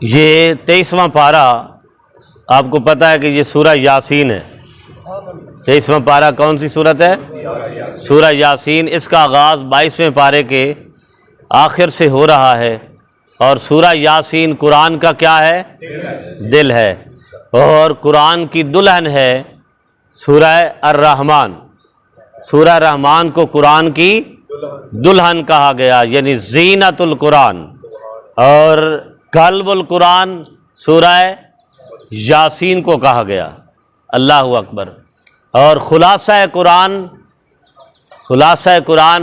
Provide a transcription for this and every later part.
یہ 23واں پارہ آپ کو پتہ ہے کہ یہ سورہ یاسین ہے۔ 23واں پارہ کون سی صورت ہے؟ سورہ یاسین۔ اس کا آغاز 22ویں پارے کے آخر سے ہو رہا ہے، اور سورہ یاسین قرآن کا کیا ہے؟ دل ہے، اور قرآن کی دلہن ہے سورہ الرحمن۔ سورہ رحمان کو قرآن کی دلہن کہا گیا، یعنی زینت القرآن، اور قلب القرآن سورہ یاسین کو کہا گیا۔ اللہ اکبر۔ اور خلاصہ قرآن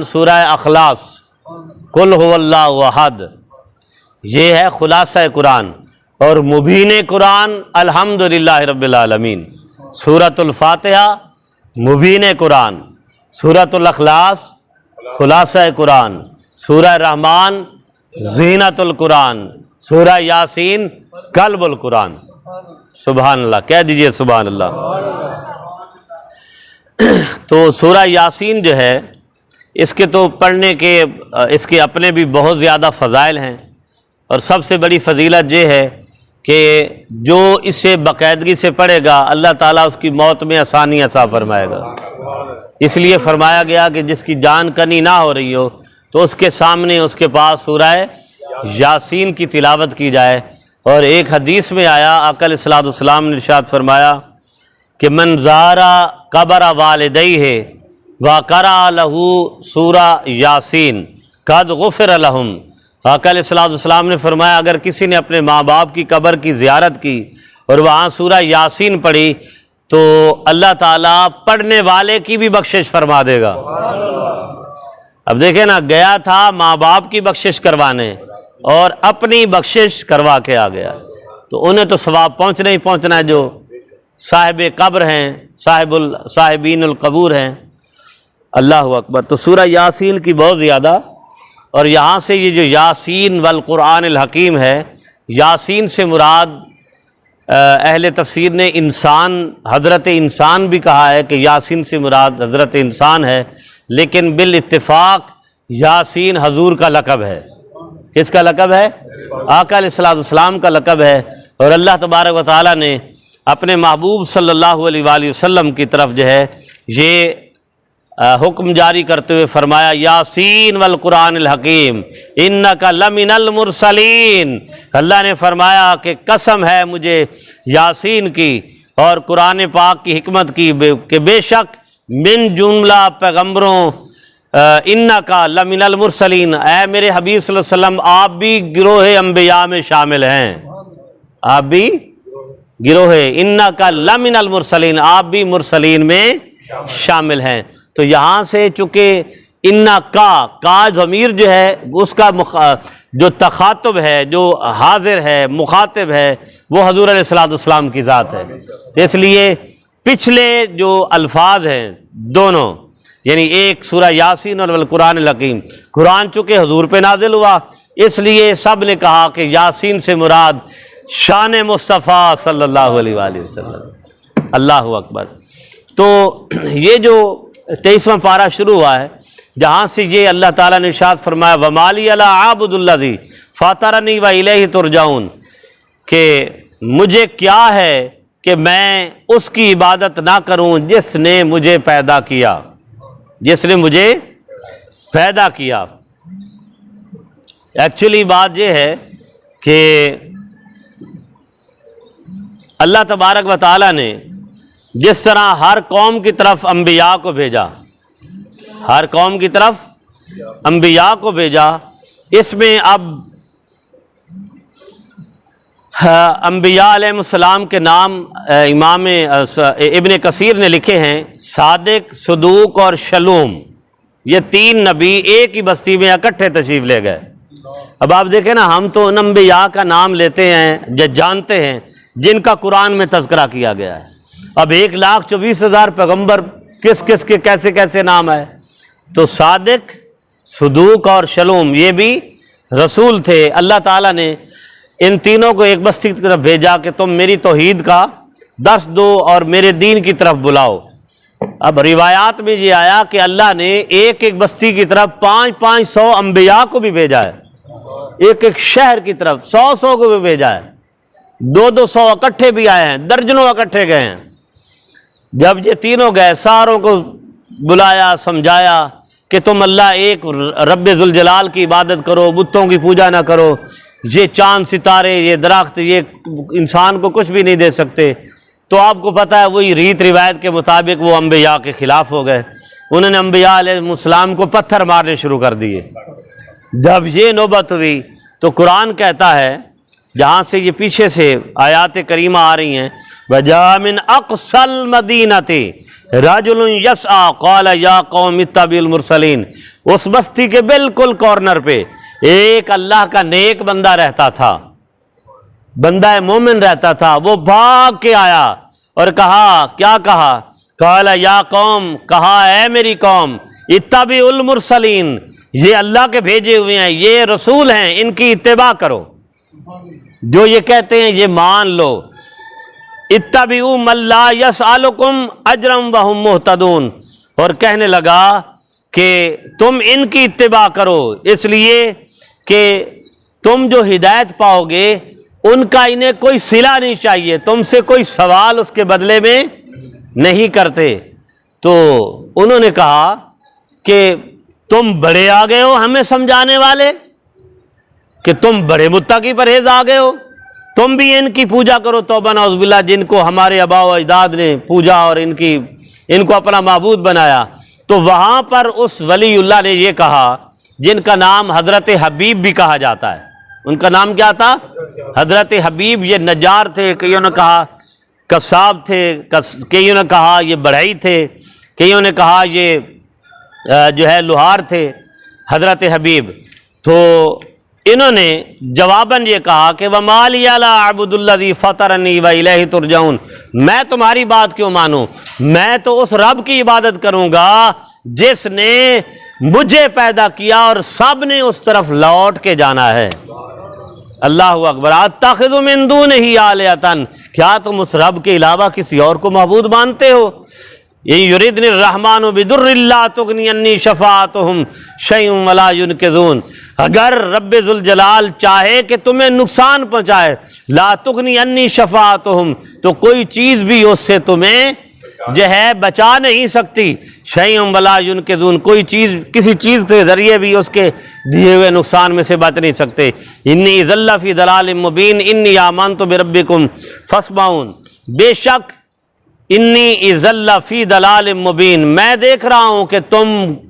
سورہ اخلاص، قل هو اللہ احد، یہ ہے خلاصہ قرآن۔ اور مبین قرآن الحمدللہ رب العالمین، سورۃ الفاتحہ مبین قرآن، سورۃ الاخلاص خلاصہ قرآن، سورہ رحمان زینت القرآن، سورہ یاسین قلب القرآن۔ سبحان اللہ، کہہ دیجئے سبحان اللہ۔ تو سورہ یاسین جو ہے، اس کے تو پڑھنے کے اس کے اپنے بھی بہت زیادہ فضائل ہیں، اور سب سے بڑی فضیلت یہ ہے کہ جو اسے باقاعدگی سے پڑھے گا اللہ تعالیٰ اس کی موت میں آسانی عطا فرمائے گا۔ اس لیے فرمایا گیا کہ جس کی جان کنی نہ ہو رہی ہو تو اس کے سامنے اس کے پاس سورہ یاسین کی تلاوت کی جائے۔ اور ایک حدیث میں آیا، آقا علیہ الصلوۃ والسلام نے ارشاد فرمایا کہ من زارا قبر والدیہ وقرأ لہ سورہ یاسین قد غفر لہم۔ آقا علیہ الصلوۃ والسلام نے فرمایا اگر کسی نے اپنے ماں باپ کی قبر کی زیارت کی اور وہاں سورہ یاسین پڑھی تو اللہ تعالیٰ پڑھنے والے کی بھی بخشش فرما دے گا۔ اب دیکھیں نا، گیا تھا ماں باپ کی بخشش کروانے اور اپنی بخشش کروا کے آ گیا، تو انہیں تو ثواب پہنچنا ہی پہنچنا ہے، جو صاحب قبر ہیں، صاحبین القبور ہیں۔ اللہ اکبر۔ تو سورہ یاسین کی بہت زیادہ، اور یہاں سے یہ جو یاسین والقرآن الحکیم ہے، یاسین سے مراد اہل تفسیر نے انسان، حضرت انسان بھی کہا ہے کہ یاسین سے مراد حضرت انسان ہے، لیکن بالاتفاق یاسین حضور کا لقب ہے۔ کس کا لقب ہے؟ آقا علیہ الصلوۃ والسلام کا لقب ہے۔ اور اللہ تبارک و تعالیٰ نے اپنے محبوب صلی اللہ علیہ وآلہ وسلم کی طرف جو ہے یہ حکم جاری کرتے ہوئے فرمایا یاسین والقرآن الحکیم انک لمن المرسلین۔ اللہ نے فرمایا کہ قسم ہے مجھے یاسین کی اور قرآن پاک کی حکمت کی کہ بے شک من جملہ پیغمبروں انک لمن المرسلین، اے میرے حبیب صلی اللہ علیہ وسلم آپ بھی گروہ انبیاء میں شامل ہیں، آپ بھی گروہ انک لمن المرسلین، آپ بھی مرسلین میں شامل ہیں۔ تو یہاں سے چونکہ کا ضمیر جو ہے اس کا جو تخاطب ہے، جو حاضر ہے، مخاطب ہے، وہ حضور علیہ الصلوۃ والسلام کی ذات ہے۔ اس لیے پچھلے جو الفاظ ہیں دونوں، یعنی ایک سورہ یاسین اور القرآن الحکیم، قرآن چونکہ حضور پہ نازل ہوا اس لیے سب نے کہا کہ یاسین سے مراد شان مصطفیٰ صلی اللہ علیہ وآلہ وسلم۔ اللہ اکبر۔ تو یہ جو 23واں پارہ شروع ہوا ہے، جہاں سے یہ اللہ تعالیٰ نے ارشاد فرمایا وَمَا لِيَ لَا أَعْبُدُ الَّذِي فَطَرَنِي وَإِلَيْهِ تُرْجَعُونَ، کہ مجھے کیا ہے کہ میں اس کی عبادت نہ کروں جس نے مجھے پیدا کیا، جس نے مجھے پیدا کیا۔ ایکچولی بات یہ ہے کہ اللہ تبارک و تعالیٰ نے جس طرح ہر قوم کی طرف انبیاء کو بھیجا، ہر قوم کی طرف انبیاء کو بھیجا، اس میں اب انبیاء علیہ السلام کے نام امام ابن کثیر نے لکھے ہیں، صادق، صدوق اور شلوم، یہ تین نبی ایک ہی بستی میں اکٹھے تشریف لے گئے۔ اب آپ دیکھیں نا، ہم تو ان انبیاء کا نام لیتے ہیں جو جانتے ہیں جن کا قرآن میں تذکرہ کیا گیا ہے۔ اب 1,24,000 پیغمبر کس کس کے کیسے کیسے نام ہے؟ تو صادق، صدوق اور شلوم یہ بھی رسول تھے۔ اللہ تعالیٰ نے ان تینوں کو ایک بستی کی طرف بھیجا کہ تم میری توحید کا درس دو اور میرے دین کی طرف بلاؤ۔ اب روایات میں یہ آیا کہ اللہ نے ایک ایک بستی کی طرف 500 انبیاء کو بھی بھیجا ہے۔ ایک ایک شہر کی طرف 100 کو بھی بھیجا ہے، 200 اکٹھے بھی آئے ہیں، درجنوں اکٹھے گئے ہیں۔ جب یہ تینوں گئے، ساروں کو بلایا، سمجھایا کہ تم اللہ ایک رب ذوالجلال کی عبادت کرو، بتوں کی پوجا نہ کرو، یہ چاند ستارے، یہ درخت، یہ انسان کو کچھ بھی نہیں دے سکتے۔ تو آپ کو پتہ ہے وہی ریت روایت کے مطابق وہ انبیاء کے خلاف ہو گئے، انہوں نے انبیاء علیہ السلام کو پتھر مارنے شروع کر دیے۔ جب یہ نوبت ہوئی تو قرآن کہتا ہے، جہاں سے یہ پیچھے سے آیات کریمہ آ رہی ہیں، وَجَاءَ مِنْ أَقْصَى الْمَدِينَةِ رَجُلٌ يَسْعَىٰ قَالَ يَا قَوْمِ اتَّبِعُوا الْمُرْسَلِينَ۔ اس بستی کے بالکل کارنر پہ ایک اللہ کا نیک بندہ رہتا تھا، بندہ مومن رہتا تھا، وہ بھاگ کے آیا اور کہا، کیا کہا؟ قَالَ يَا قَوْمِ، کہا اے میری قوم، اتَّبِعُوا الْمُرْسَلِينَ، یہ اللہ کے بھیجے ہوئے ہیں، یہ رسول ہیں، ان کی اتباع کرو، جو یہ کہتے ہیں یہ مان لو۔ اتبعوا من لا یسألکم اجرا وہم مہتدون، اور کہنے لگا کہ تم ان کی اتباع کرو اس لیے کہ تم جو ہدایت پاؤ گے ان کا انہیں کوئی صلہ نہیں چاہیے، تم سے کوئی سوال اس کے بدلے میں نہیں کرتے۔ تو انہوں نے کہا کہ تم بڑے آ گئے ہو ہمیں سمجھانے والے، کہ تم بڑے متقی پرہیز آ گئے ہو، تم بھی ان کی پوجا کرو، توبہ نعوذ باللہ، جن کو ہمارے آباء و اجداد نے پوجا اور ان کو اپنا معبود بنایا۔ تو وہاں پر اس ولی اللہ نے یہ کہا، جن کا نام حضرت حبیب بھی کہا جاتا ہے، ان کا نام کیا تھا؟ حضرت حبیب۔ یہ نجار تھے، کئیوں نے کہا قصاب تھے، کئیوں نے کہا یہ بڑھئی تھے، کئیوں نے کہا یہ جو ہے لوہار تھے، حضرت حبیب۔ تو انہوں نے جواباً یہ کہا کہ وَمَا لِيَ لَا أَعْبُدُ الَّذِي فَطَرَنِي وَإِلَيْهِ تُرْجَعُونَ، میں تمہاری بات کیوں مانوں، میں تو اس رب کی عبادت کروں گا جس نے مجھے پیدا کیا اور سب نے اس طرف لوٹ کے جانا ہے۔ اللہ اکبر۔ اتخذ من دونہ آلہۃ، کیا تم اس رب کے علاوہ کسی اور کو معبود مانتے ہو؟ ان یردنی الرحمن بضر لا تغنی عنی شفاعتہم شیئا ولا ینقذون، اگر رب ذوالجلال چاہے کہ تمہیں نقصان پہنچائے، لا تغنی عنی شفاعتہم، تو کوئی چیز بھی اس سے تمہیں جو ہے بچا نہیں سکتی، شیئا ولا ینقذون، کوئی چیز کسی چیز کے ذریعے بھی اس کے دیے ہوئے نقصان میں سے بچ نہیں سکتے۔ انی ذل فی ضلال مبین انی آمنت بربکم فاسمعون، بے شک انی ذل فی ضلال مبین، میں دیکھ رہا ہوں کہ تم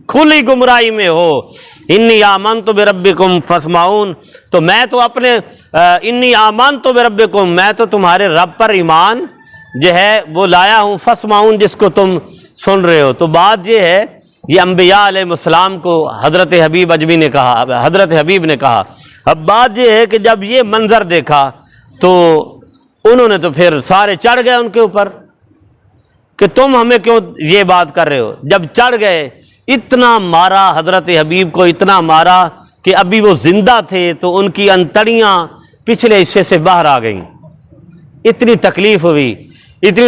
کھلی گمراہی میں ہو، انی آمنت بربکم فاسمعون، تو میں تو اپنے انی آمنت بربکم، میں تو تمہارے رب پر ایمان جو ہے وہ لایا ہوں، فاسمعون جس کو تم سن رہے ہو۔ تو بات یہ ہے، یہ انبیاء علیہ السلام کو حضرت حبیب اجمی نے کہا، حضرت حبیب نے کہا۔ اب بات یہ ہے کہ جب یہ منظر دیکھا تو انہوں نے تو پھر سارے چڑھ گئے ان کے اوپر کہ تم ہمیں کیوں یہ بات کر رہے ہو۔ جب چڑھ گئے، اتنا مارا حضرت حبیب کو، اتنا مارا کہ ابھی وہ زندہ تھے تو ان کی انتڑیاں پچھلے حصے سے باہر آ گئیں۔ اتنی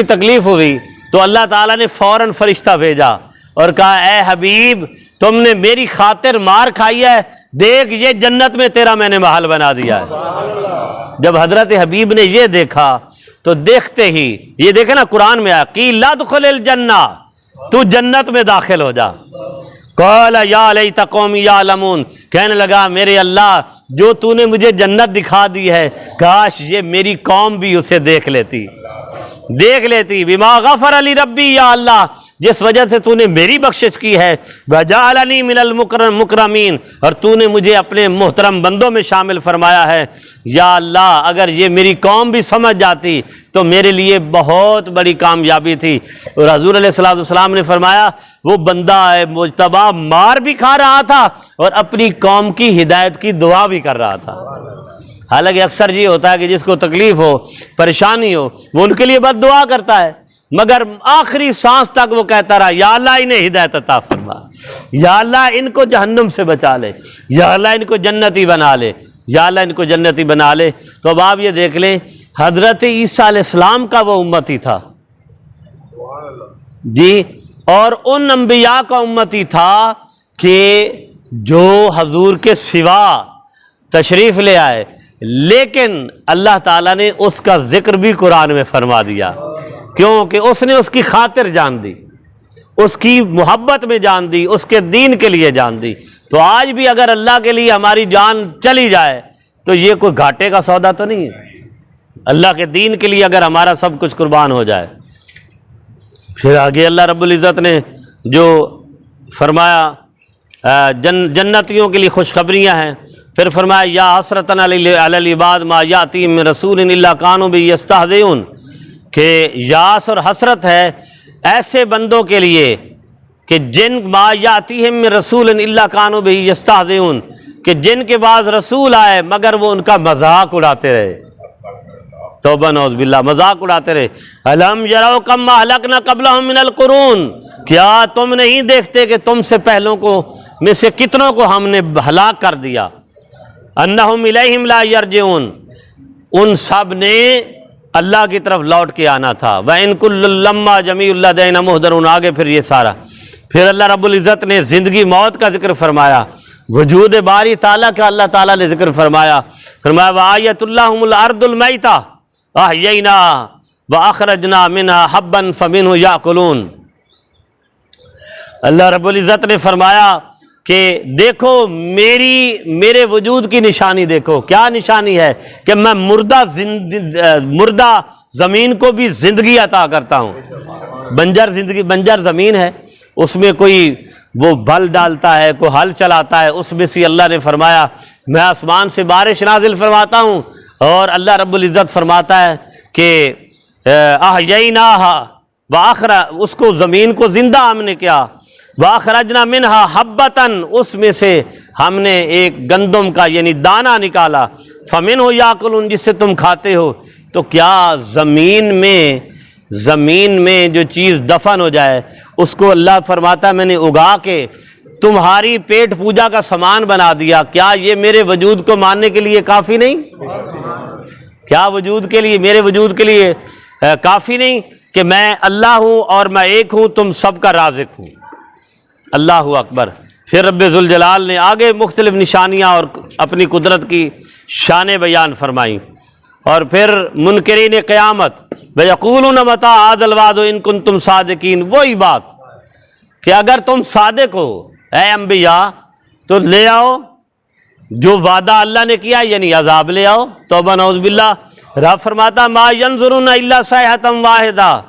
تکلیف ہوئی تو اللہ تعالیٰ نے فوراً فرشتہ بھیجا اور کہا اے حبیب تم نے میری خاطر مار کھائی ہے، دیکھ یہ جنت میں تیرا میں نے محل بنا دیا ہے۔ جب حضرت حبیب نے یہ دیکھا تو دیکھتے ہی، یہ دیکھیں نا قرآن میں آیا قیل ادخل الجنہ، تو جنت میں داخل ہو جا۔ قال یا لیت قومی یعلمون، کہنے لگا میرے اللہ جو تو نے مجھے جنت دکھا دی ہے، کاش یہ میری قوم بھی اسے دیکھ لیتی بما غفر علی ربی، یا اللہ جس وجہ سے تو نے میری بخشش کی ہے، وجعلنی من المکرمین، اور تو نے مجھے اپنے محترم بندوں میں شامل فرمایا ہے۔ یا اللہ اگر یہ میری قوم بھی سمجھ جاتی تو میرے لیے بہت بڑی کامیابی تھی۔ اور حضور علیہ السلام نے فرمایا وہ بندہ مجتبی مار بھی کھا رہا تھا اور اپنی قوم کی ہدایت کی دعا بھی کر رہا تھا۔ حالانکہ اکثر یہ ہوتا ہے کہ جس کو تکلیف ہو، پریشانی ہو، وہ ان کے لیے بد دعا کرتا ہے، مگر آخری سانس تک وہ کہتا رہا یا اللہ انہیں ہدایت عطا فرما، یا اللہ ان کو جہنم سے بچا لے، یا اللہ ان کو جنتی بنا لے، یا اللہ ان کو جنتی بنا لے۔ تو اب آپ یہ دیکھ لیں حضرت عیسیٰ علیہ السلام کا وہ امتی تھا جی، اور ان انبیاء کا امتی تھا کہ جو حضور کے سوا تشریف لے آئے، لیکن اللہ تعالیٰ نے اس کا ذکر بھی قرآن میں فرما دیا، کیونکہ اس نے اس کی خاطر جان دی، اس کی محبت میں جان دی، اس کے دین کے لیے جان دی۔ تو آج بھی اگر اللہ کے لیے ہماری جان چلی جائے تو یہ کوئی گھاٹے کا سودا تو نہیں ہے، اللہ کے دین کے لیے اگر ہمارا سب کچھ قربان ہو جائے۔ پھر آگے اللہ رب العزت نے جو فرمایا جنتیوں کے لیے خوشخبریاں ہیں، پھر فرمایا یا حسرتن علی العباد ما یاتیہم من رسول الا کانوا بہ یستہزئون، کہ یاس اور حسرت ہے ایسے بندوں کے لیے کہ جن ما یاتیہم من رسول الا کانوا بہ یستہزئون، کہ جن کے بعد رسول آئے مگر وہ ان کا مذاق اڑاتے رہے، توبہ نعوذ باللہ، مذاق اڑاتے رہے۔ الم یروا کم اہلکنا قبلہم من القرون، کیا تم نہیں دیکھتے کہ تم سے پہلوں کو میں سے کتنوں کو ہم نے ہلاک کر دیا، انہم الیہم لا یرجعون، ان سب نے اللہ کی طرف لوٹ کے آنا تھا۔ وَإِن كُلٌّ لَمَّا جَمِيعٌ لَدَيْنَا مُحْضَرُونَ، آگے پھر یہ سارا، پھر اللہ رب العزت نے زندگی موت کا ذکر فرمایا، وجود باری تعالیٰ کا اللہ تعالیٰ نے ذکر فرمایا، فرمایا وَآیَةٌ لَّهُمُ الْأَرْضُ الْمَيْتَةُ أَحْيَيْنَاهَا وَأَخْرَجْنَا مِنْهَا حَبًّا فَمِنْهُ يَأْكُلُونَ۔ اللہ رب العزت نے فرمایا کہ دیکھو میرے وجود کی نشانی دیکھو، کیا نشانی ہے کہ میں مردہ زمین کو بھی زندگی عطا کرتا ہوں۔ بنجر زمین ہے، اس میں کوئی وہ بھل ڈالتا ہے، کوئی ہل چلاتا ہے، اس میں سے اللہ نے فرمایا میں آسمان سے بارش نازل فرماتا ہوں، اور اللہ رب العزت فرماتا ہے کہ احییناہا اس کو زمین کو زندہ ہم نے کیا، وَأَخْرَجْنَا مِنْهَا حَبَّةً، اس میں سے ہم نے ایک گندم کا یعنی دانہ نکالا، فَمِنْهُ يَأْكُلُونَ، جس سے تم کھاتے ہو۔ تو کیا زمین میں جو چیز دفن ہو جائے اس کو اللہ فرماتا ہے میں نے اگا کے تمہاری پیٹ پوجا کا سامان بنا دیا، کیا یہ میرے وجود کو ماننے کے لیے کافی نہیں؟ کیا وجود کے لیے، میرے وجود کے لیے کافی نہیں کہ میں اللہ ہوں اور میں ایک ہوں، تم سب کا رازق ہوں؟ اللہ اکبر۔ پھر رب ذوالجلال نے آگے مختلف نشانیاں اور اپنی قدرت کی شان بیان فرمائیں، اور پھر منکرین قیامت وَيَقُولُونَ مَتَىٰ هَٰذَا الْوَعْدُ إِن كُنتُمْ صَادِقِينَ، وہی بات کہ اگر تم صادق ہو اے انبیاء تو لے آؤ جو وعدہ اللہ نے کیا، یعنی عذاب لے آؤ۔ توبہ نعوذ باللہ۔ رب فرماتا مَا يَنظُرُونَ إِلَّا صَيْحَةً وَاحِدَةً،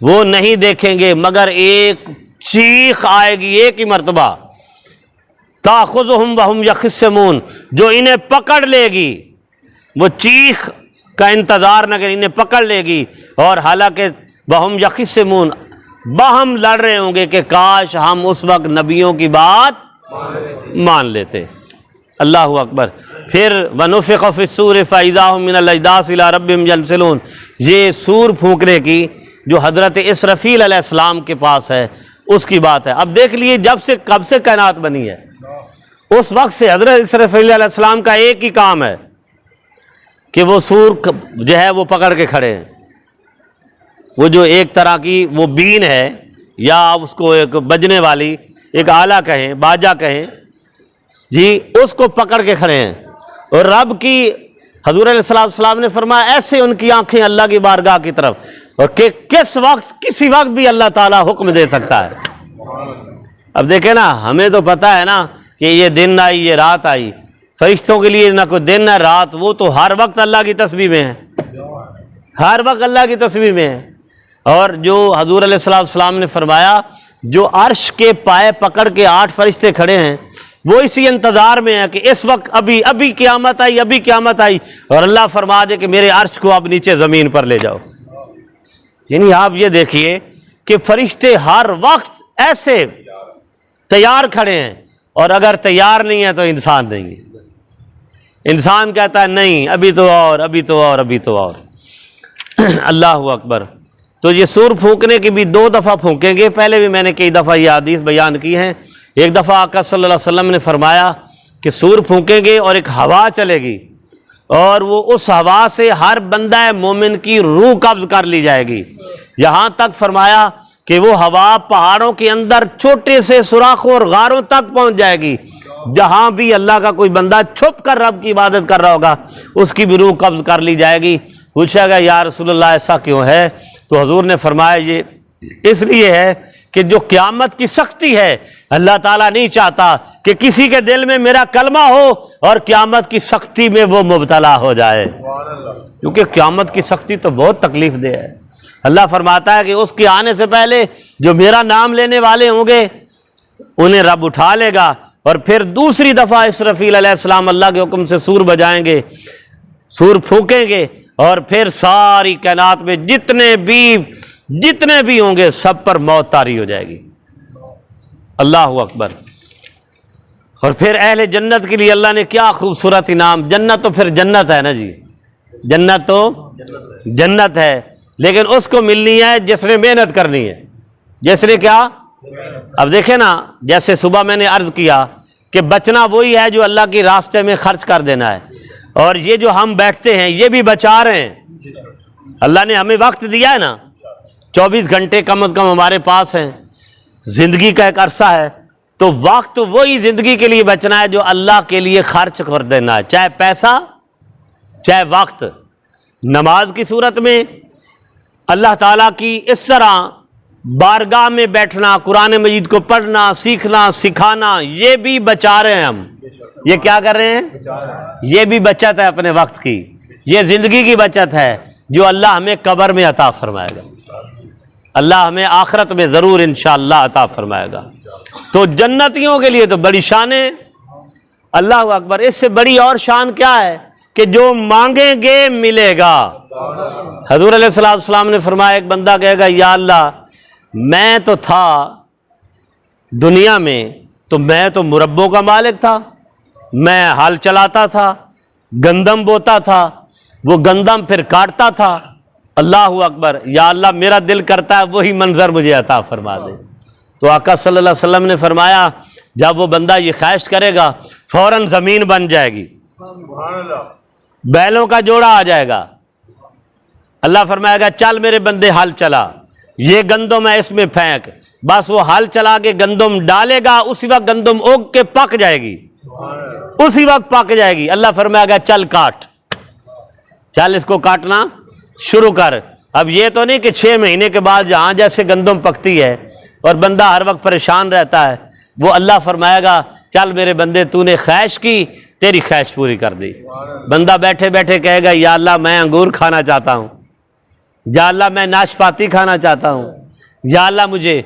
وہ نہیں دیکھیں گے مگر ایک چیخ آئے گی ایک ہی مرتبہ، تَأْخُذُهُمْ وَهُمْ يَخِصِّمُونَ، جو انہیں پکڑ لے گی، وہ چیخ کا انتظار نہ کریں، انہیں پکڑ لے گی، اور حالانکہ وَهُمْ يَخِصِّمُونَ، باہم لڑ رہے ہوں گے کہ کاش ہم اس وقت نبیوں کی بات مان لیتے۔ اللہ اکبر۔ پھر وَنُفِخَ فِي الصُّورِ فَإِذَا هُم مِّنَ الْأَجْدَاثِ إِلَىٰ رَبِّهِمْ يَنسِلُونَ، یہ سور پھونکنے کی جو حضرت اسرافیل علیہ السلام کے پاس ہے اس کی بات ہے۔ اب دیکھ لیے کب سے کائنات بنی ہے، اس وقت سے حضرت اسرافیل علیہ السلام کا ایک ہی کام ہے کہ وہ سور جو ہے وہ پکڑ کے کھڑے ہیں، وہ جو ایک طرح کی وہ بین ہے یا اس کو ایک بجنے والی ایک آلہ کہیں، باجا کہیں جی، اس کو پکڑ کے کھڑے ہیں، اور رب کی حضور علیہ السلام نے فرمایا ایسے ان کی آنکھیں اللہ کی بارگاہ کی طرف، اور کہ کسی وقت بھی اللہ تعالیٰ حکم دے سکتا ہے۔ اب دیکھیں نا، ہمیں تو پتہ ہے نا کہ یہ دن آئی یہ رات آئی، فرشتوں کے لیے نہ کوئی دن نہ رات، وہ تو ہر وقت اللہ کی تسبیح میں ہے، ہر وقت اللہ کی تسبیح میں ہے۔ اور جو حضور علیہ السلام نے فرمایا جو عرش کے پائے پکڑ کے 8 فرشتے کھڑے ہیں وہ اسی انتظار میں ہے کہ اس وقت ابھی قیامت آئی، اور اللہ فرما دے کہ میرے عرش کو آپ نیچے زمین پر لے جاؤ۔ یعنی آپ یہ دیکھیے کہ فرشتے ہر وقت ایسے تیار کھڑے ہیں، اور اگر تیار نہیں ہے تو انسان نہیں ہے، انسان کہتا ہے نہیں ابھی تو اور۔ اللہ اکبر۔ تو یہ سور پھونکنے کی بھی 2 دفعہ پھونکیں گے، پہلے بھی میں نے کئی دفعہ یہ حدیث بیان کی ہیں۔ ایک دفعہ آقا صلی اللہ علیہ وسلم نے فرمایا کہ سور پھونکیں گے اور ایک ہوا چلے گی، اور وہ اس ہوا سے ہر بندہ مومن کی روح قبض کر لی جائے گی، یہاں تک فرمایا کہ وہ ہوا پہاڑوں کے اندر چھوٹے سے سوراخوں اور غاروں تک پہنچ جائے گی، جہاں بھی اللہ کا کوئی بندہ چھپ کر رب کی عبادت کر رہا ہوگا اس کی بھی روح قبض کر لی جائے گی۔ پوچھا گیا یا رسول اللہ ایسا کیوں ہے؟ تو حضور نے فرمایا یہ اس لیے ہے کہ جو قیامت کی سختی ہے اللہ تعالیٰ نہیں چاہتا کہ کسی کے دل میں میرا کلمہ ہو اور قیامت کی سختی میں وہ مبتلا ہو جائے، کیونکہ قیامت کی سختی تو بہت تکلیف دہ ہے۔ اللہ فرماتا ہے کہ اس کے آنے سے پہلے جو میرا نام لینے والے ہوں گے انہیں رب اٹھا لے گا، اور پھر دوسری دفعہ اسرافیل علیہ السلام اللہ کے حکم سے سور بجائیں گے، سور پھونکیں گے، اور پھر ساری کائنات میں جتنے بھی ہوں گے سب پر موت طاری ہو جائے گی۔ اللہ اکبر۔ اور پھر اہل جنت کے لیے اللہ نے کیا خوبصورت انعام، جنت تو پھر جنت ہے نا جی، جنت تو جنت ہے، لیکن اس کو ملنی ہے جس نے محنت کرنی ہے، جس نے کیا؟ اب دیکھیں نا، جیسے صبح میں نے عرض کیا کہ بچنا وہی ہے جو اللہ کے راستے میں خرچ کر دینا ہے، اور یہ جو ہم بیٹھتے ہیں یہ بھی بچا رہے ہیں۔ اللہ نے ہمیں وقت دیا ہے نا، 24 گھنٹے کم از کم ہمارے پاس ہیں، زندگی کا ایک عرصہ ہے، تو وقت وہی زندگی کے لیے بچنا ہے جو اللہ کے لیے خرچ کر دینا ہے، چاہے پیسہ چاہے وقت۔ نماز کی صورت میں اللہ تعالیٰ کی اس طرح بارگاہ میں بیٹھنا، قرآن مجید کو پڑھنا، سیکھنا، سکھانا، یہ بھی بچا رہے ہیں ہم۔ یہ کیا کر رہے ہیں؟ یہ بھی بچت ہے اپنے وقت کی، یہ زندگی کی بچت ہے جو اللہ ہمیں قبر میں عطا فرمائے گا، اللہ ہمیں آخرت میں ضرور انشاءاللہ عطا فرمائے گا۔ تو جنتیوں کے لیے تو بڑی شان ہے، اللہ اکبر۔ اس سے بڑی اور شان کیا ہے کہ جو مانگیں گے ملے گا۔ حضور علیہ السلام نے فرمایا ایک بندہ کہے گا یا اللہ میں تو تھا دنیا میں تو میں تو مربوں کا مالک تھا، میں ہل چلاتا تھا، گندم بوتا تھا، وہ گندم پھر کاٹتا تھا، اللہ اکبر، یا اللہ میرا دل کرتا ہے وہی منظر مجھے عطا فرما دے۔ تو آقا صلی اللہ علیہ وسلم نے فرمایا جب وہ بندہ یہ خواہش کرے گا فوراً زمین بن جائے گی، بیلوں کا جوڑا آ جائے گا، اللہ فرمائے گا چل میرے بندے ہل چلا، یہ گندم ہے اس میں پھینک، بس وہ ہل چلا کے گندم ڈالے گا، اسی وقت گندم اگ کے پک جائے گی، اسی وقت پک جائے گی۔ اللہ فرمائے گا چل کاٹ، چل اس کو کاٹنا شروع کر۔ اب یہ تو نہیں کہ 6 مہینے کے بعد جہاں جیسے گندم پکتی ہے اور بندہ ہر وقت پریشان رہتا ہے، وہ اللہ فرمائے گا چل میرے بندے تو نے خواہش کی، تیری خواہش پوری کر دی۔ بندہ بیٹھے بیٹھے کہے گا یا اللہ میں انگور کھانا چاہتا ہوں، یا اللہ میں ناشپاتی کھانا چاہتا ہوں، یا اللہ مجھے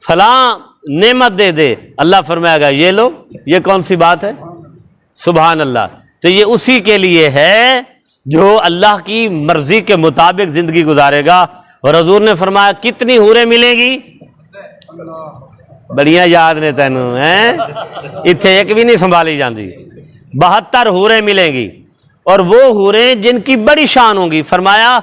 فلاں نعمت دے دے، اللہ فرمائے گا یہ لو، یہ کون سی بات ہے؟ سبحان اللہ۔ تو یہ اسی کے لیے ہے جو اللہ کی مرضی کے مطابق زندگی گزارے گا۔ اور حضور نے فرمایا کتنی حوریں ملیں گی؟ بڑیاں یاد نے تینوں ہیں، اتنے ایک بھی نہیں سنبھالی جاندی، 72 حوریں ملیں گی، اور وہ حوریں جن کی بڑی شان ہوں گی۔ فرمایا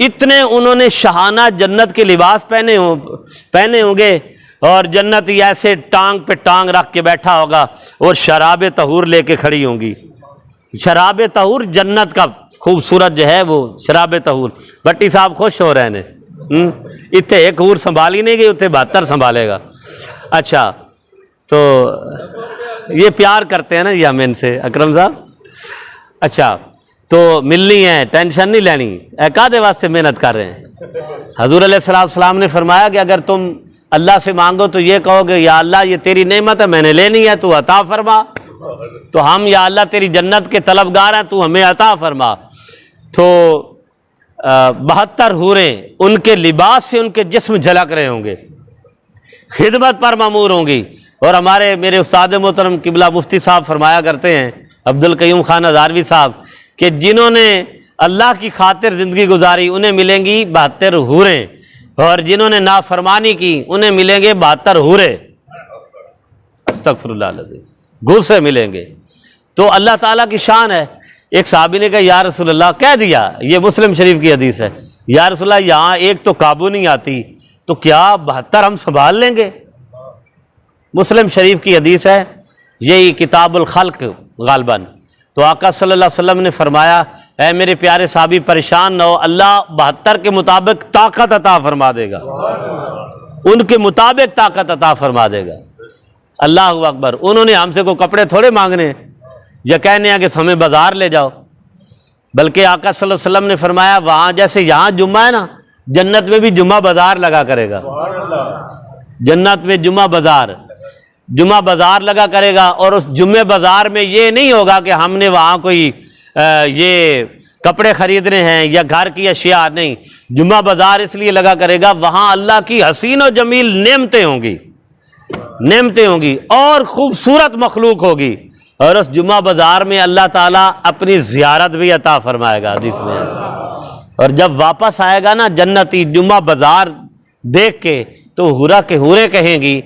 اتنے انہوں نے شہانہ جنت کے لباس پہنے ہوں گے، اور جنت ایسے ٹانگ پہ ٹانگ رکھ کے بیٹھا ہوگا اور شراب طہور لے کے کھڑی ہوں گی۔ شراب طہور جنت کا خوبصورت جو ہے وہ شراب طہور۔ بٹی صاحب خوش ہو رہے ہیں، اتنے ایک حور سنبھالی نہیں گئی، اتنے 72 سنبھالے گا۔ اچھا تو یہ پیار کرتے ہیں نا یہ ہم ان سے اکرم صاحب۔ اچھا تو ملنی ہے، ٹینشن نہیں لینی، کادے واسطے محنت کر رہے ہیں۔ حضور علیہ السلام نے فرمایا کہ اگر تم اللہ سے مانگو تو یہ کہو گے یا اللہ یہ تیری نعمت ہے میں نے لینی ہے تو عطا فرما، تو ہم یا اللہ تیری جنت کے طلبگار ہیں تو ہمیں عطا فرما۔ تو 72 حوریں ان کے لباس سے ان کے جسم جھلک رہے ہوں گے، خدمت پر مامور ہوں گی۔ اور میرے استاد محترم قبلہ مفتی صاحب فرمایا کرتے ہیں، عبد القیوم خان ہزاروی صاحب، کہ جنہوں نے اللہ کی خاطر زندگی گزاری انہیں ملیں گی 72 حوریں، اور جنہوں نے نافرمانی کی انہیں ملیں گے 72 حوریں، استغفر اللہ العظیم، گھوسے ملیں گے۔ تو اللہ تعالیٰ کی شان ہے۔ ایک صحابی نے کہا یا رسول اللہ، کہہ دیا، یہ مسلم شریف کی حدیث ہے، یا رسول اللہ یہاں ایک تو قابو نہیں آتی تو کیا 72 ہم سنبھال لیں گے؟ مسلم شریف کی حدیث ہے، یہی کتاب الخلق غالباً۔ تو آقا صلی اللہ علیہ وسلم نے فرمایا اے میرے پیارے صحابی پریشان نہ ہو، اللہ 72 کے مطابق طاقت عطا فرما دے گا، ان کے مطابق طاقت عطا فرما دے گا۔ اللہ اکبر، انہوں نے ہم سے کوئی کپڑے تھوڑے مانگنے ہیں یا کہنے ہیں کہ ہمیں بازار لے جاؤ، بلکہ آقا صلی اللہ علیہ وسلم نے فرمایا وہاں جیسے یہاں جمعہ ہے نا، جنت میں بھی جمعہ بازار لگا کرے گا، جنت میں جمعہ بازار لگا کرے گا، اور اس جمعہ بازار میں یہ نہیں ہوگا کہ ہم نے وہاں کوئی یہ کپڑے خریدنے ہیں یا گھر کی اشیاء، نہیں، جمعہ بازار اس لیے لگا کرے گا وہاں اللہ کی حسین و جمیل نعمتیں ہوں گی اور خوبصورت مخلوق ہوگی، اور اس جمعہ بازار میں اللہ تعالیٰ اپنی زیارت بھی عطا فرمائے گا حدیث میں، اور جب واپس آئے گا نا جنتی جمعہ بازار دیکھ کے تو حوریں کہیں گی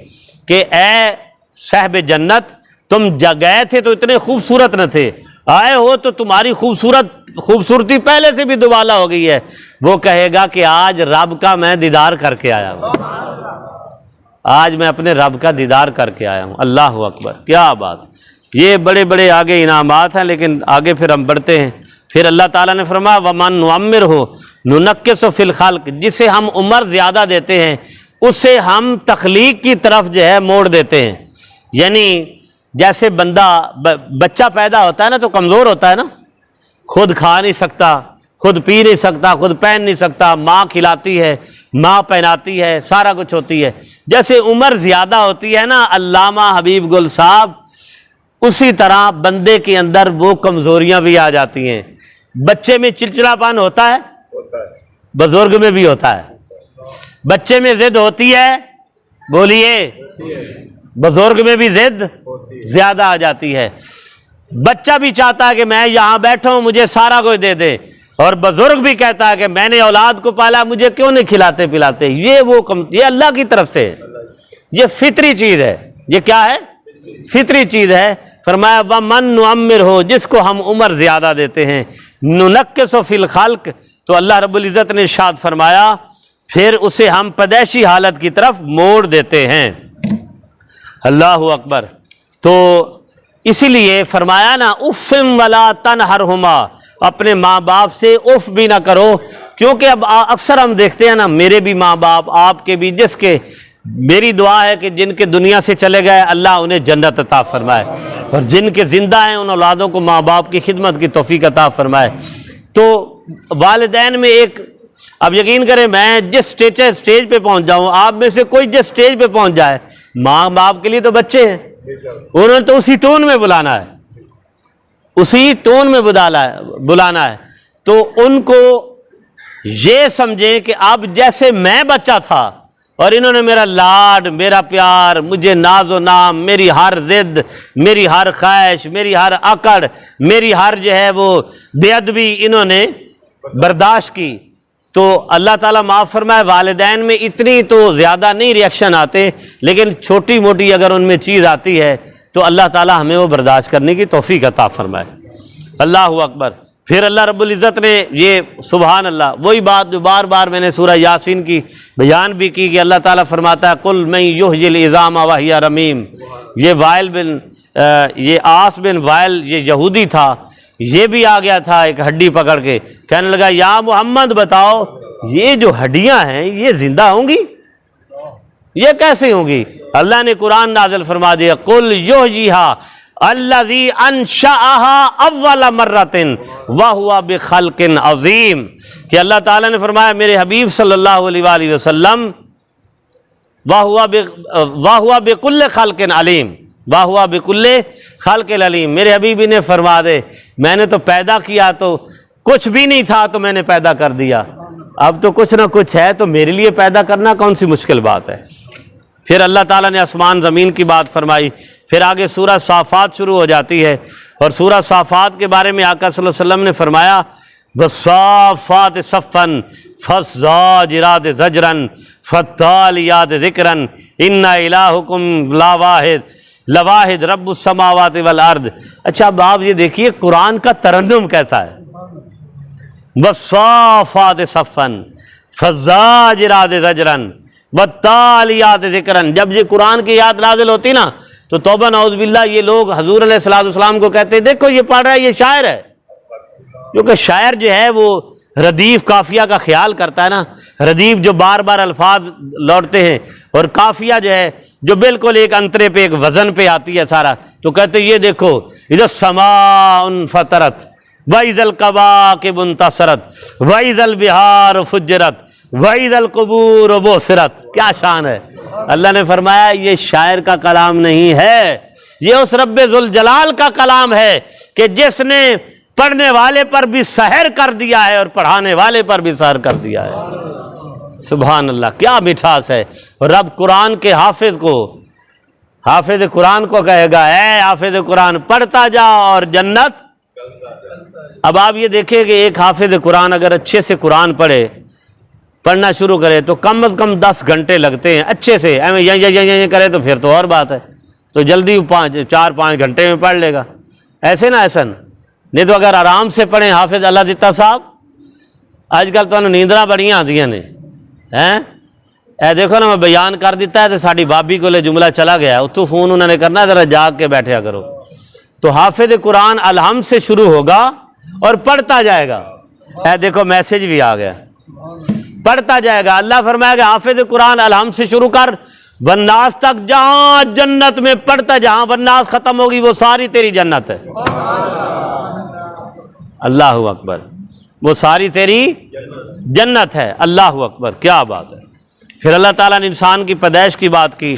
کہ اے صاحب جنت، تم گئے تھے تو اتنے خوبصورت نہ تھے، آئے ہو تو تمہاری خوبصورتی پہلے سے بھی دوبالا ہو گئی ہے۔ وہ کہے گا کہ آج رب کا میں دیدار کر کے آیا ہوں، آج میں اپنے رب کا دیدار کر کے آیا ہوں۔ اللہ اکبر، کیا بات! یہ بڑے بڑے آگے انعامات ہیں، لیکن آگے پھر ہم بڑھتے ہیں۔ پھر اللہ تعالیٰ نے فرمایا وَمَن نُعَمِّرْهُ نُنَكِّسُ فِي الْخَلْقِ، جسے ہم عمر زیادہ دیتے ہیں اسے ہم تخلیق کی طرف جو ہے موڑ دیتے ہیں۔ یعنی جیسے بچہ پیدا ہوتا ہے نا تو کمزور ہوتا ہے نا، خود کھا نہیں سکتا، خود پی نہیں سکتا، خود پہن نہیں سکتا، ماں کھلاتی ہے، ماں پہناتی ہے، سارا کچھ ہوتی ہے۔ جیسے عمر زیادہ ہوتی ہے نا علامہ حبیب گل صاحب، اسی طرح بندے کے اندر وہ کمزوریاں بھی آ جاتی ہیں۔ بچے میں چڑچڑا پن ہوتا ہے، بزرگ میں بھی ہوتا ہے۔ بچے میں ضد ہوتی ہے، بولیے، بزرگ میں بھی ضد زیادہ آ جاتی ہے۔ بچہ بھی چاہتا ہے کہ میں یہاں بیٹھا ہوں مجھے سارا کچھ دے دے، اور بزرگ بھی کہتا ہے کہ میں نے اولاد کو پالا مجھے کیوں نہیں کھلاتے پلاتے۔ یہ اللہ کی طرف سے، یہ فطری چیز ہے۔ یہ کیا ہے؟ فطری چیز ہے۔ فرمایا وَمَن نُعَمِّرْهُ، جس کو ہم عمر زیادہ دیتے ہیں، نُنَكِّسُ فِي الْخَلْقِ، تو اللہ رب العزت نے ارشاد فرمایا پھر اسے ہم پیدائشی حالت کی طرف موڑ دیتے ہیں۔ اللہ اکبر۔ تو اسی لیے فرمایا نا اُفٍ وَلَا تَنْهَرْهُمَا، اپنے ماں باپ سے اف بھی نہ کرو، کیونکہ اب اکثر ہم دیکھتے ہیں نا، میرے بھی ماں باپ، آپ کے بھی، جس کے میری دعا ہے کہ جن کے دنیا سے چلے گئے اللہ انہیں جنت عطا فرمائے، اور جن کے زندہ ہیں ان اولادوں کو ماں باپ کی خدمت کی توفیق عطا فرمائے۔ تو والدین میں ایک، اب یقین کریں میں جس سٹیج پہ پہنچ جاؤں، آپ میں سے کوئی جس سٹیج پہ پہنچ جائے، ماں باپ کے لیے تو بچے ہیں، انہوں نے تو اسی ٹون میں بلانا ہے، اسی ٹون میں بلانا ہے۔ تو ان کو یہ سمجھیں کہ اب جیسے میں بچہ تھا اور انہوں نے میرا لاڈ، میرا پیار، مجھے ناز و نام، میری ہر ضد، میری ہر خواہش، میری ہر اکڑ، میری ہر جو ہے وہ بے ادبی انہوں نے برداشت کی، تو اللہ تعالیٰ معاف فرمائے والدین میں اتنی تو زیادہ نہیں ریئیکشن آتے، لیکن چھوٹی موٹی اگر ان میں چیز آتی ہے تو اللہ تعالیٰ ہمیں وہ برداشت کرنے کی توفیق عطا فرمائے۔ اللہ اکبر۔ پھر اللہ رب العزت نے یہ سبحان اللہ وہی بات جو بار بار میں نے سورہ یاسین کی بیان بھی کی کہ اللہ تعالیٰ فرماتا ہے قل من یحیی العظام وہی رمیم۔ یہ وائل بن یہ آس بن وائل یہ یہودی تھا، یہ بھی آ گیا تھا ایک ہڈی پکڑ کے، کہنے لگا یا محمد بتاؤ یہ جو ہڈیاں ہیں یہ زندہ ہوں گی؟ یہ کیسے ہوں گی؟ اللہ نے قرآن نازل فرما دیا قل یحییھا الذی انشأھا اول مرۃ وہو بخلق عظیم، کہ اللہ تعالیٰ نے فرمایا میرے حبیب صلی اللہ علیہ وآلہ وسلم وہو بکل خلق علیم، وہو بکل خلق علیم، میرے حبیب نے فرما دے میں نے تو پیدا کیا تو کچھ بھی نہیں تھا تو میں نے پیدا کر دیا، اب تو کچھ نہ کچھ ہے تو میرے لیے پیدا کرنا کون سی مشکل بات ہے۔ پھر اللہ تعالیٰ نے آسمان زمین کی بات فرمائی، پھر آگے سورہ صافات شروع ہو جاتی ہے، اور سورہ صافات کے بارے میں آقا صلی اللہ علیہ وسلم نے فرمایا وَالصَّافَّاتِ صَفًّا فَالزَّاجِرَاتِ زَجْرًا فَالتَّالِيَاتِ ذِكْرًا إِنَّ إِلَٰهُكُمْ لَوَاحِدٌ رَبُّ السَّمَاوَاتِ وَالْأَرْضِ۔ اچھا اب آپ یہ دیکھیے قرآن کا ترنم کیسا ہے، وَالصَّافَّاتِ صَفًّا فَالزَّاجِرَاتِ زَجْرًا وَالتَّالِيَاتِ ذِكْرًا۔ جب یہ قرآن کی یاد نازل ہوتی نا تو توبہ نعوذ باللہ یہ لوگ حضور علیہ السلام کو کہتے دیکھو یہ پڑھ رہا ہے یہ شاعر ہے، کیونکہ شاعر جو ہے وہ ردیف قافیہ کا خیال کرتا ہے نا، ردیف جو بار بار الفاظ لوٹتے ہیں اور قافیہ جو ہے جو بالکل ایک انترے پہ ایک وزن پہ آتی ہے سارا، تو کہتے یہ دیکھو اذا السماء انفطرت وَإِذَا الْكَوَاكِبُ انتَثَرَتْ وَإِذَا الْبِحَارُ فُجِّرَتْ وَإِذَا الْقُبُورُ بُعْثِرَتْ. کیا شان ہے. اللہ نے فرمایا یہ شاعر کا کلام نہیں ہے، یہ اس رب ذوالجلال کا کلام ہے کہ جس نے پڑھنے والے پر بھی سحر کر دیا ہے اور پڑھانے والے پر بھی سحر کر دیا ہے. سبحان اللہ، کیا مٹھاس ہے. اور رب قرآن کے حافظ کو، حافظ قرآن کو کہے گا اے حافظ قرآن پڑھتا جا اور جنت. اب آپ یہ دیکھیں کہ ایک حافظ قرآن اگر اچھے سے قرآن پڑھنا شروع کرے تو کم از کم 10 گھنٹے لگتے ہیں اچھے سے. یہ کرے تو پھر تو اور بات ہے، تو جلدی 4-5 گھنٹے میں پڑھ لے گا. ایسے نہ ایسا نہیں تو اگر آرام سے پڑھیں حافظ اللہ دیتا صاحب. آج کل تو نیندرا بڑیاں آدیاں نے اے دیکھو نا میں بیان کر دیتا ہے تو ساڑی بابی کو لے جملہ چلا گیا اتو فون انہوں نے کرنا ہے ذرا جاگ کے بیٹھیا کرو. تو حافظ قرآن الحمد سے شروع ہوگا اور پڑھتا جائے گا. اے دیکھو میسج بھی آ گیا، پڑھتا جائے گا. اللہ فرمائے گا حافظ قرآن الحمد سے شروع کر والناس تک، جہاں جنت میں پڑھتا، جہاں والناس ختم ہوگی وہ ساری تیری جنت ہے. اللہ اکبر، وہ ساری تیری جنت ہے. اللہ اکبر، کیا بات ہے. پھر اللہ تعالیٰ نے انسان کی پیدائش کی بات کی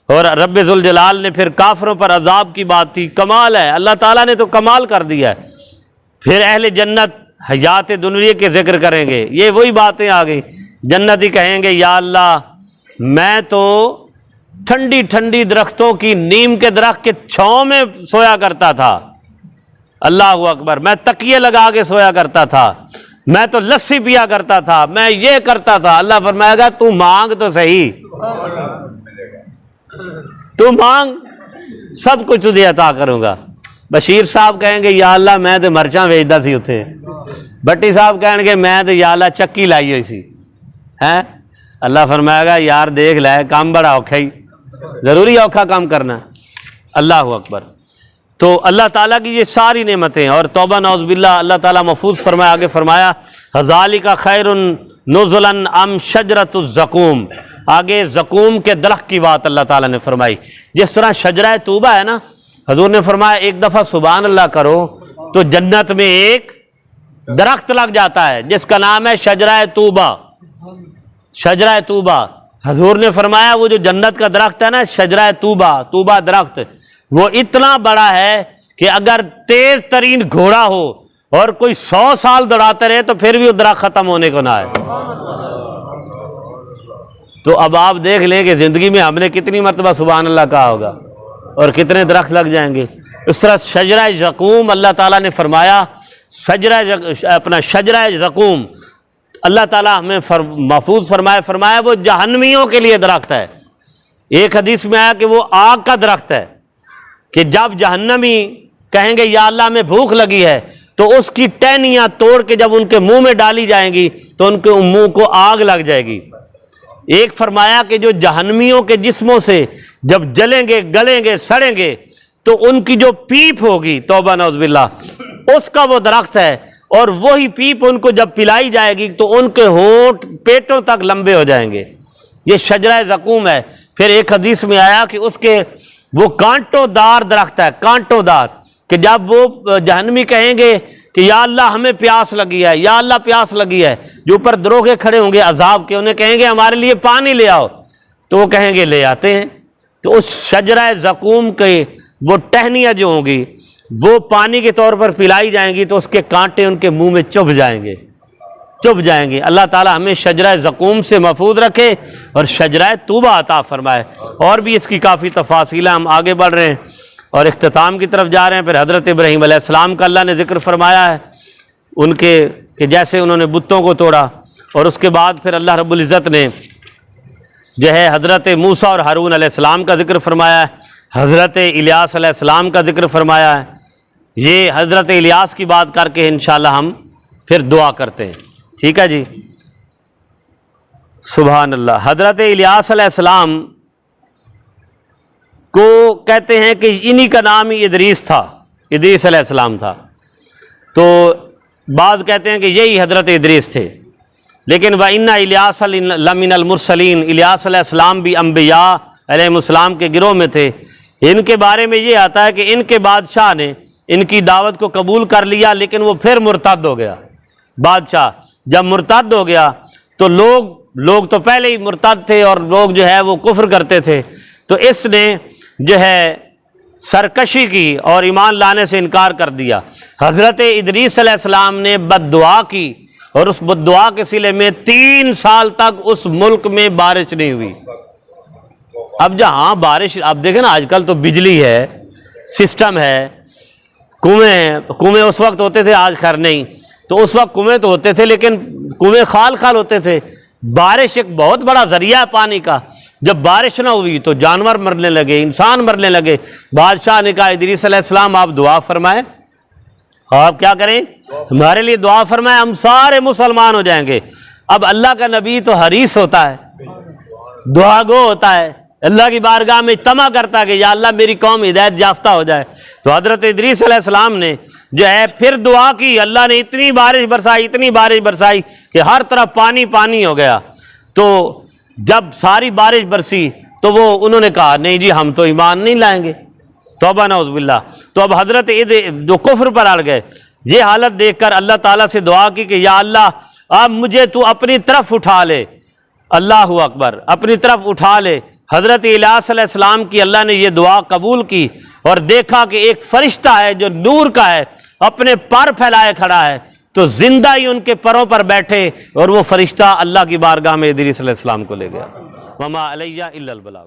اور رب ذوالجلال نے پھر کافروں پر عذاب کی بات تھی. کمال ہے، اللہ تعالیٰ نے تو کمال کر دیا ہے. پھر اہل جنت حیات دنیا کے ذکر کریں گے. یہ وہی باتیں آ گئی. جنتی کہیں گے یا اللہ میں تو ٹھنڈی ٹھنڈی درختوں کی، نیم کے درخت کے چھاؤں میں سویا کرتا تھا. اللہ اکبر، میں تکیے لگا کے سویا کرتا تھا، میں تو لسی پیا کرتا تھا، میں یہ کرتا تھا. اللہ فرمائے گا تو مانگ تو صحیح، تو مانگ، سب کچھ تجھے عطا کروں گا. بشیر صاحب کہیں گے یا اللہ میں تو مرچاں ویچدا سی اتنے. بٹی صاحب کہیں گے میں تو یا اللہ چکی لائی ہوئی سی. اللہ فرمائے گا یار دیکھ لے کام بڑا اوکھا ہی، ضروری اوکھا کام کرنا. اللہ اکبر. تو اللہ تعالیٰ کی یہ ساری نعمتیں، اور توبہ نعوذ باللہ اللہ تعالیٰ محفوظ فرمایا. آگے فرمایا ذالک خیر نزلا ام شجرۃ الزقوم. آگے زقوم کے درخت کی بات اللہ تعالیٰ نے فرمائی. جس طرح شجرہ توبہ ہے نا، حضور نے فرمایا ایک دفعہ سبحان اللہ کرو تو جنت میں ایک درخت لگ جاتا ہے جس کا نام ہے شجرہ توبہ. شجرہ توبہ، حضور نے فرمایا وہ جو جنت کا درخت ہے نا شجرہ توبہ درخت، وہ اتنا بڑا ہے کہ اگر تیز ترین گھوڑا ہو اور کوئی 100 سال دوڑاتے رہے تو پھر بھی وہ درخت ختم ہونے کو نہ ہے. تو اب آپ دیکھ لیں کہ زندگی میں ہم نے کتنی مرتبہ سبحان اللہ کہا ہوگا اور کتنے درخت لگ جائیں گے. اس طرح شجرہ زقوم اللہ تعالیٰ نے فرمایا، شجرہ زقوم اللہ تعالیٰ ہمیں محفوظ فرمایا وہ جہنمیوں کے لیے درخت ہے. ایک حدیث میں آیا کہ وہ آگ کا درخت ہے کہ جب جہنمی کہیں گے یا اللہ ہمیں بھوک لگی ہے تو اس کی ٹہنیاں توڑ کے جب ان کے منہ میں ڈالی جائیں گی تو ان کے منہ کو آگ لگ جائے گی. ایک فرمایا کہ جو جہنمیوں کے جسموں سے جب جلیں گے، گلیں گے، سڑیں گے تو ان کی جو پیپ ہوگی، توبہ نعوذ باللہ، اس کا وہ درخت ہے، اور وہی پیپ ان کو جب پلائی جائے گی تو ان کے ہونٹ پیٹوں تک لمبے ہو جائیں گے. یہ شجرہ زقوم ہے. پھر ایک حدیث میں آیا کہ اس کے وہ کانٹوں دار درخت ہے، کانٹوں دار، کہ جب وہ جہنمی کہیں گے کہ یا اللہ ہمیں پیاس لگی ہے، یا اللہ پیاس لگی ہے، جو اوپر دروغے کھڑے ہوں گے عذاب کے انہیں کہیں گے ہمارے لیے پانی لے آؤ، تو وہ کہیں گے لے آتے ہیں. تو اس شجرہ زقوم کے وہ ٹہنیاں جو ہوں گی وہ پانی کے طور پر پلائی جائیں گی تو اس کے کانٹے ان کے منہ میں چبھ جائیں گے. اللہ تعالیٰ ہمیں شجرہ زقوم سے محفوظ رکھے اور شجرہ توبہ عطا فرمائے. اور بھی اس کی کافی تفاصیل ہیں. ہم آگے بڑھ رہے ہیں اور اختتام کی طرف جا رہے ہیں. پھر حضرت ابراہیم علیہ السلام کا اللہ نے ذکر فرمایا ہے ان کے کہ جیسے انہوں نے بتوں کو توڑا، اور اس کے بعد پھر اللہ رب العزت نے جو ہے حضرت موسیٰ اور ہارون علیہ السلام کا ذکر فرمایا ہے، حضرت الیاس علیہ السلام کا ذکر فرمایا ہے. یہ حضرت الیاس کی بات کر کے انشاءاللہ ہم پھر دعا کرتے ہیں. ٹھیک ہے جی. سبحان اللہ. حضرت الیاس علیہ السلام کو کہتے ہیں کہ انہی کا نام ہی ادریس تھا، ادریس علیہ السلام تھا. تو بعض کہتے ہیں کہ یہی حضرت ادریس تھے. لیکن وَإِنَّ إِلْيَاسَ لَمِنَ الْمُرْسَلِينَ، الیاس علیہ السلام بھی انبیاء علیہ السلام کے گروہ میں تھے۔ ان کے بارے میں یہ آتا ہے کہ ان کے بادشاہ نے ان کی دعوت کو قبول کر لیا، لیکن وہ پھر مرتد ہو گیا۔ بادشاہ جب مرتد ہو گیا تو لوگ تو پہلے ہی مرتد تھے اور لوگ جو ہے وہ کفر کرتے تھے، تو اس نے جو ہے سرکشی کی اور ایمان لانے سے انکار کر دیا۔ حضرت ادریس علیہ السلام نے بد دعا کی، اور اس بد دعا کے صلے میں 3 سال تک اس ملک میں بارش نہیں ہوئی۔ اب جہاں بارش، اب دیکھیں نا آج کل تو بجلی ہے، سسٹم ہے، کنویں اس وقت ہوتے تھے، آج خیر نہیں، تو اس وقت کنویں تو ہوتے تھے لیکن کنویں خال ہوتے تھے۔ بارش ایک بہت بڑا ذریعہ ہے پانی کا، جب بارش نہ ہوئی تو جانور مرنے لگے، انسان مرنے لگے۔ بادشاہ نے کہا ادریس علیہ السلام آپ دعا فرمائیں، آپ کیا کریں، ہمارے لیے دعا فرمائیں، ہم سارے مسلمان ہو جائیں گے۔ اب اللہ کا نبی تو حریص ہوتا ہے، دعا گو ہوتا ہے، اللہ کی بارگاہ میں اجتماع کرتا ہے کہ یا اللہ میری قوم ہدایت یافتہ ہو جائے۔ تو حضرت ادریس علیہ السلام نے جو ہے پھر دعا کی، اللہ نے اتنی بارش برسائی کہ ہر طرف پانی پانی ہو گیا۔ تو جب ساری بارش برسی تو انہوں نے کہا نہیں جی ہم تو ایمان نہیں لائیں گے، توبہ نعوذ باللہ۔ تو اب حضرت جو کفر پر اڑ گئے، یہ حالت دیکھ کر اللہ تعالیٰ سے دعا کی کہ یا اللہ اب مجھے تو اپنی طرف اٹھا لے، اللہ اکبر، اپنی طرف اٹھا لے۔ حضرت الیاس علیہ السلام کی اللہ نے یہ دعا قبول کی، اور دیکھا کہ ایک فرشتہ ہے جو نور کا ہے، اپنے پر پھیلائے کھڑا ہے، تو زندہ ہی ان کے پروں پر بیٹھے، اور وہ فرشتہ اللہ کی بارگاہ میں ادریس علیہ السلام کو لے گیا۔ وما علیہ الا البلاغ۔